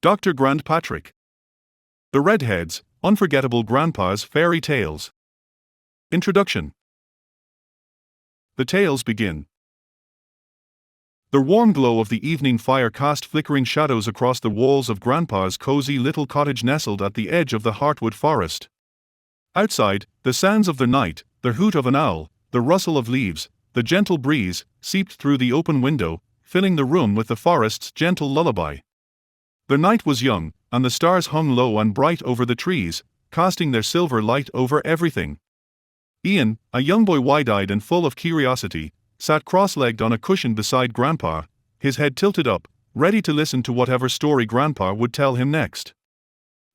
Dr. Grant Patrick. The Redheads, Unforgettable Grandpa's Fairy Tales. Introduction. The tales begin. The warm glow of the evening fire cast flickering shadows across the walls of Grandpa's cozy little cottage nestled at the edge of the heartwood forest. Outside, the sounds of the night, the hoot of an owl, the rustle of leaves, the gentle breeze, seeped through the open window, filling the room with the forest's gentle lullaby. The night was young, and the stars hung low and bright over the trees, casting their silver light over everything. Ian, a young boy wide-eyed and full of curiosity, sat cross-legged on a cushion beside Grandpa, his head tilted up, ready to listen to whatever story Grandpa would tell him next.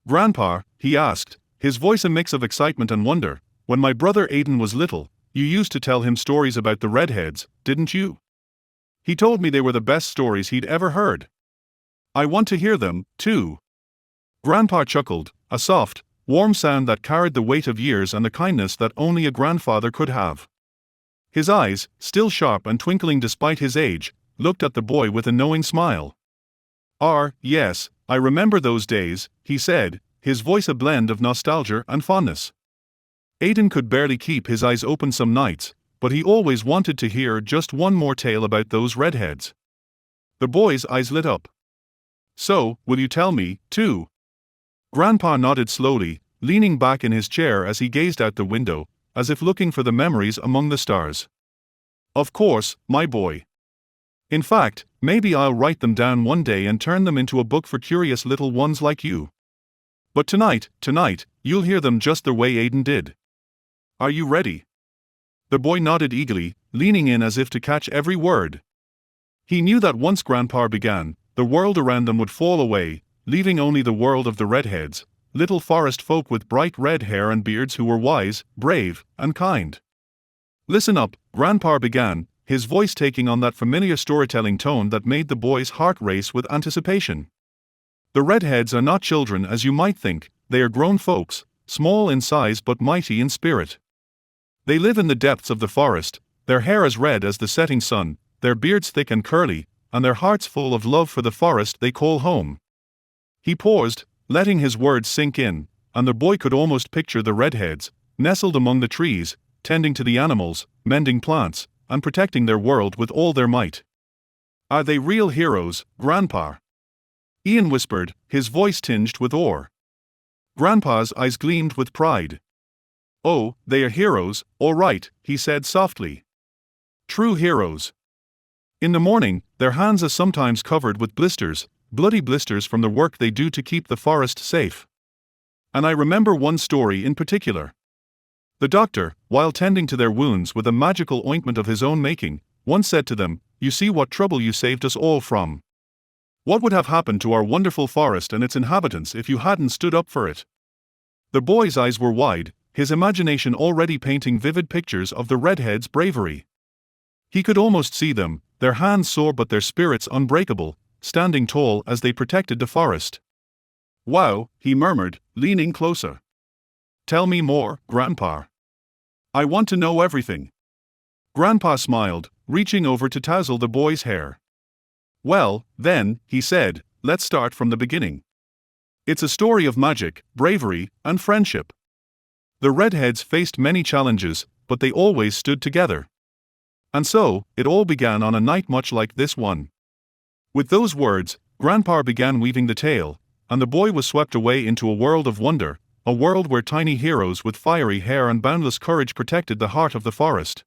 "Grandpa," he asked, his voice a mix of excitement and wonder, "when my brother Aiden was little, you used to tell him stories about the Redheads, didn't you? He told me they were the best stories he'd ever heard. I want to hear them, too." Grandpa chuckled, a soft, warm sound that carried the weight of years and the kindness that only a grandfather could have. His eyes, still sharp and twinkling despite his age, looked at the boy with a knowing smile. Yes, I remember those days," he said, his voice a blend of nostalgia and fondness. Aiden could barely keep his eyes open some nights, but he always wanted to hear just one more tale about those redheads. The boy's eyes lit up. "So, will you tell me, too?" Grandpa nodded slowly, leaning back in his chair as he gazed out the window, as if looking for the memories among the stars. "Of course, my boy. In fact, maybe I'll write them down one day and turn them into a book for curious little ones like you. But tonight, you'll hear them just the way Aiden did. Are you ready?" The boy nodded eagerly, leaning in as if to catch every word. He knew that once Grandpa began, the world around them would fall away, leaving only the world of the Redheads, little forest folk with bright red hair and beards who were wise, brave, and kind. "Listen up," Grandpa began, his voice taking on that familiar storytelling tone that made the boy's heart race with anticipation. "The Redheads are not children as you might think, they are grown folks, small in size but mighty in spirit. They live in the depths of the forest, their hair as red as the setting sun, their beards thick and curly, and their hearts full of love for the forest they call home." He paused, letting his words sink in, and the boy could almost picture the Redheads, nestled among the trees, tending to the animals, mending plants, and protecting their world with all their might. "Are they real heroes, Grandpa?" Ian whispered, his voice tinged with awe. Grandpa's eyes gleamed with pride. "Oh, they are heroes, all right," he said softly. "True heroes. In the morning, their hands are sometimes covered with blisters, bloody blisters from the work they do to keep the forest safe. And I remember one story in particular. The doctor, while tending to their wounds with a magical ointment of his own making, once said to them, 'You see what trouble you saved us all from. What would have happened to our wonderful forest and its inhabitants if you hadn't stood up for it?'" The boy's eyes were wide, his imagination already painting vivid pictures of the Redheads' bravery. He could almost see them, their hands sore but their spirits unbreakable, standing tall as they protected the forest. "Wow," he murmured, leaning closer. "Tell me more, Grandpa. I want to know everything." Grandpa smiled, reaching over to touzle the boy's hair. "Well, then," he said, "let's start from the beginning. It's a story of magic, bravery, and friendship. The Redheads faced many challenges, but they always stood together. And so, it all began on a night much like this one." With those words, Grandpa began weaving the tale, and the boy was swept away into a world of wonder, a world where tiny heroes with fiery hair and boundless courage protected the heart of the forest.